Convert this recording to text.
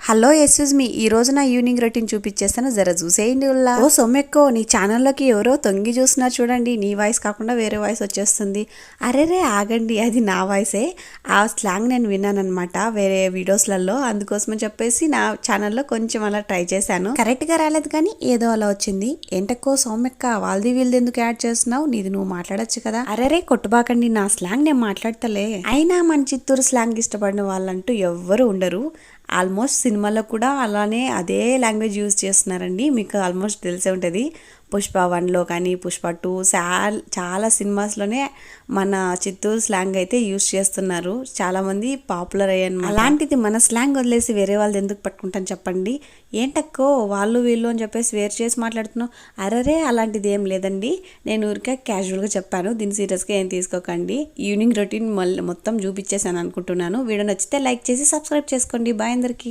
Hello ఎస్యూజ్ మీ ఈ రోజు నా ఈవినింగ్ రొటీన్ చూపించేస్తాను, జర చూసేయండి. ఓ సొమ్మెక్కో, నీ ఛానల్లోకి ఎవరో తొంగి చూస్తున్నారు చూడండి. నీ వాయిస్ కాకుండా వేరే వాయిస్ వచ్చేస్తుంది. అరేరే ఆగండి, అది నా వాయిసే. ఆ స్లాంగ్ నేను విన్నానమాట వేరే వీడియోస్లలో, అందుకోసమని చెప్పేసి నా ఛానల్లో కొంచెం అలా ట్రై చేశాను. కరెక్ట్గా రాలేదు కానీ ఏదో అలా వచ్చింది. ఏంటక్కో సౌమ్యక్క, వాళ్ళది వీళ్ళది ఎందుకు యాడ్ చేస్తున్నావు? నీది నువ్వు మాట్లాడచ్చు కదా. అరేరే కొట్టుబాకండి, నా స్లాంగ్ నేను మాట్లాడతలే. అయినా మన చిత్తూరు స్లాంగ్ ఇష్టపడిన వాళ్ళంటూ ఎవ్వరు ఉండరు. ఆల్మోస్ట్ సినిమాలో కూడా అలానే అదే లాంగ్వేజ్ యూజ్ చేస్తున్నారండి. మీకు ఆల్మోస్ట్ తెలిసే ఉంటుంది. పుష్ప 1లో కానీ పుష్ప 2 చాలా సినిమాస్లోనే మన చిత్తూరు స్లాంగ్ అయితే యూజ్ చేస్తున్నారు. చాలామంది పాపులర్ అయ్యాను. అలాంటిది మన స్లాంగ్ వదిలేసి వేరే వాళ్ళది ఎందుకు పట్టుకుంటాను చెప్పండి. ఏంటక్కో వాళ్ళు వీళ్ళు అని చెప్పేసి వేరు చేసి మాట్లాడుతున్నావు. అరరే అలాంటిది ఏం లేదండి, నేను ఊరికే క్యాజువల్గా చెప్పాను, దీన్ని సీరియస్గా ఏం తీసుకోకండి. ఈవినింగ్ రొటీన్ మొత్తం చూపించేసాను అనుకుంటున్నాను. వీడియో నచ్చితే లైక్ చేసి సబ్స్క్రైబ్ చేసుకోండి. బాయ్ అందరికీ.